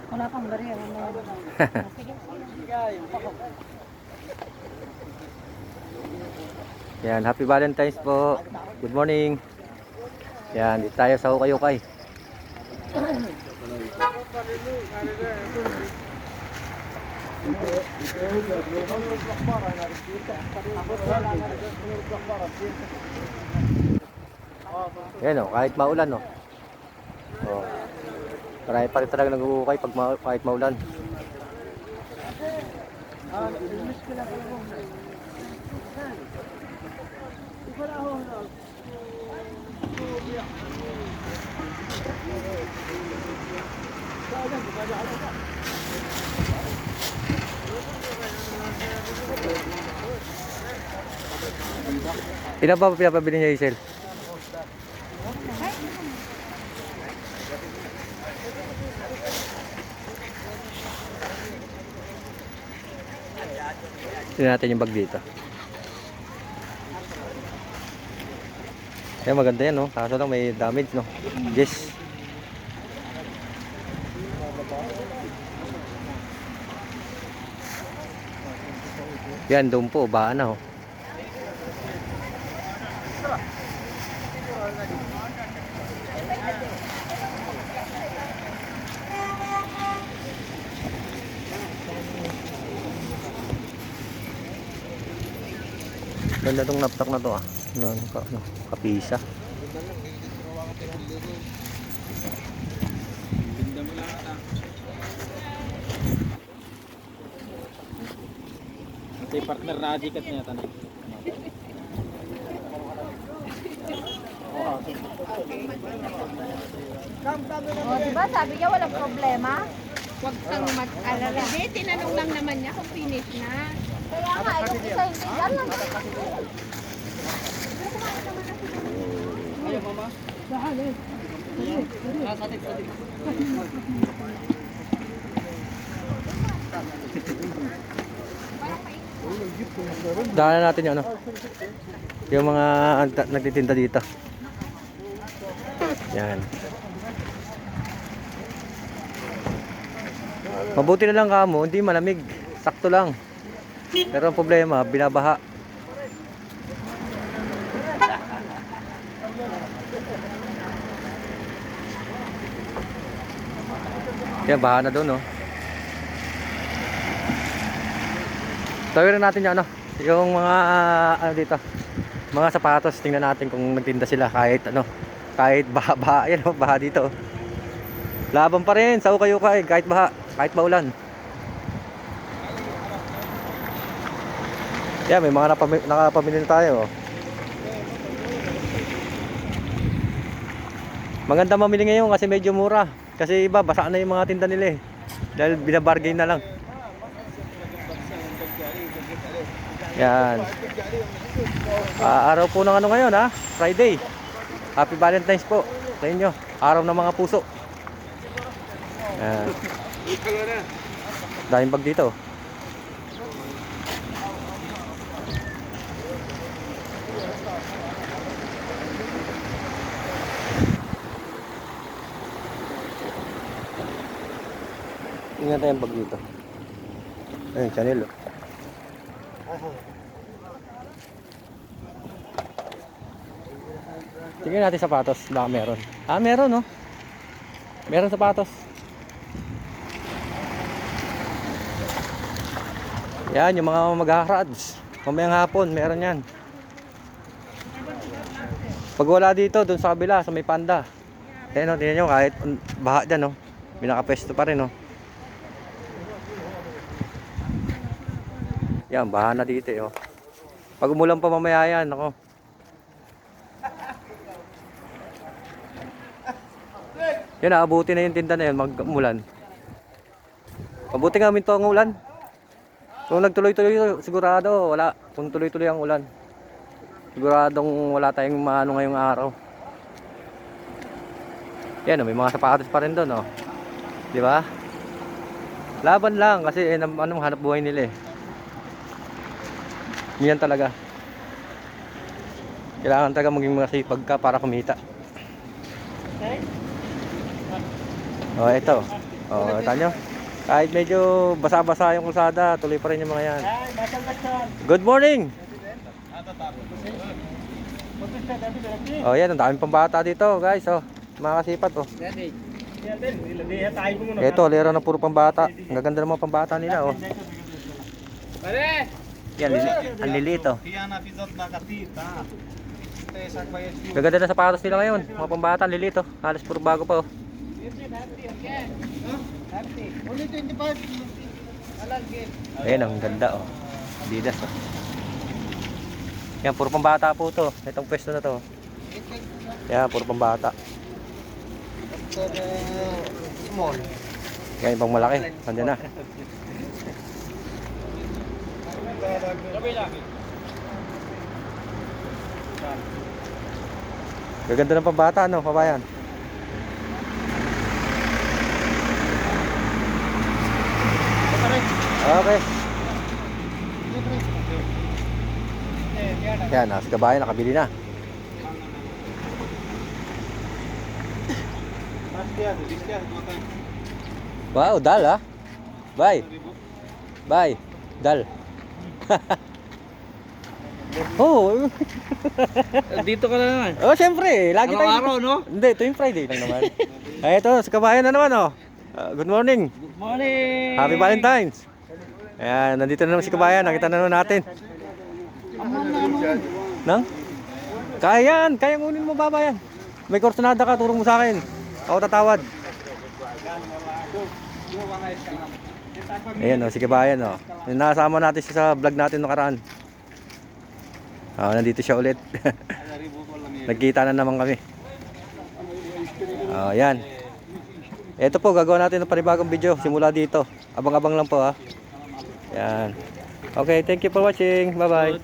Wala pang bariya. Sige. Yan, happy Valentine's po. Good morning. Yan, dito tayo sa Ukay-Ukay. Yan o, kahit maulan o. Oh. Marami pa rin talaga nag-uukay kahit maulan. Ilan ba pinapabili niya, Isel? Tingnan natin yung bag dito. Kaya maganda yan, no? Kaso lang may damage, no? Yes. Yan, doon po, baan na, oh. Ganda tong naptak na to, ah. Kapisa. Ito yung partner na ajikat niya tanong. Diba sabi niya walang problema? Huwag kang mag-alala. Hindi, tinanong lang naman niya kung finish na. Kaya nga, yung isa hindi yan lang. Ayaw mama? Sadik. Daanan natin yung ano. Yung mga nagtitinda dito. Yan. Mabuti na lang kamo, hindi malamig. Sakto lang. Pero ang problema, binabaha. Kaya baha na doon, no. Tawirin natin yung ano, yung mga ano dito, mga sapatos. Tingnan natin kung nagtinda sila kahit ano, kahit baha, yan, oh, baha dito. Laban pa rin sa Ukay-Ukay kahit baha, kahit maulan. Yan, may mga nakapamili na tayo, oh. Maganda mamili ngayon kasi medyo mura. Kasi iba, basa na yung mga tinda nila, eh. Dahil binabargain na lang. Yan. Araw po ng ano ngayon, ha? Friday. Happy Valentine's po sa inyo. Araw ng mga puso. Yan. Daming bag dito. Tingnan tayo yung bag dito. Ayun, Chanel, oh. Tingnan natin sapatos, baka meron. Ah, meron, no? Meron sapatos. Yan, yung mga mag-harads. Mamayang hapon, meron yan. Pag wala dito, dun sa kabila, sa may Panda. Ayan, no, tingnan nyo, kahit baha dyan, no? Binakapwesto pa rin, no? Yan, baha na dito, oh. Pag umulan pa mamaya yan, ako. Yan, aabuti na yung tinda na yan, mag-umulan. Mabuti nga minto ang ulan. Kung nagtuloy-tuloy, sigurado, wala. Kung tuloy-tuloy ang ulan, siguradong wala tayong maano ngayong araw. Yan, may mga sapatos pa rin doon, oh. Di ba? Laban lang kasi anong hanap buhay nila, eh. Yan talaga. Kailangan talaga maging masipag ka para kumita. Oh, ito. Oh, kita nyo. Kahit medyo basa-basa yung kalsada, tuloy pa rin yung mga yan. Good morning! Oh, yan. Ang daming pambata dito, guys. Oh, mga kasipat, oh. Ito, lero na puro pambata. Ang gaganda ng mga pambata nila, oh. Yan, ang liliit, oh. Gaganda na sapatos nila ngayon. Mga pambata, ang liliit, oh. Halos puro bago pa, oh. Ayan, ang ganda, oh. Adidas, oh. Yan, puro pambata po to. Itong pwesto na to. Yan, puro pambata. Small. Yan, yung pang malaki. Nandiyan na. Gaganda ng pambata, no, kabayan? Okay. Yan, nasa kabayan, nakabili na. Wow, dal ah. Bye. Bye. Dal. Oh. Dito ka na naman. Oh, syempre, lagi tayo. Araw-araw, no? Hindi, tuwing Friday lang naman. Ay, ito, sa kabayan na naman, oh. Good morning. Good morning. Happy Valentine's. Ayan, nandito na naman si kabayan. Nakita na naman natin. Nang? Kaya yan. Kaya ngunin mo, baba yan. May korsonada ka, turong mo sa akin. Ako tatawad. Ayan, oh, si kabayan, oh. Nasama natin siya sa vlog natin nakaraan. Oh, nandito siya ulit. Nagkita na naman kami. Oh, yan. Ito po, gagawa natin ng panibagong video simula dito. Abang-abang lang po, ha. Yan. Okay, thank you for watching. Bye-bye.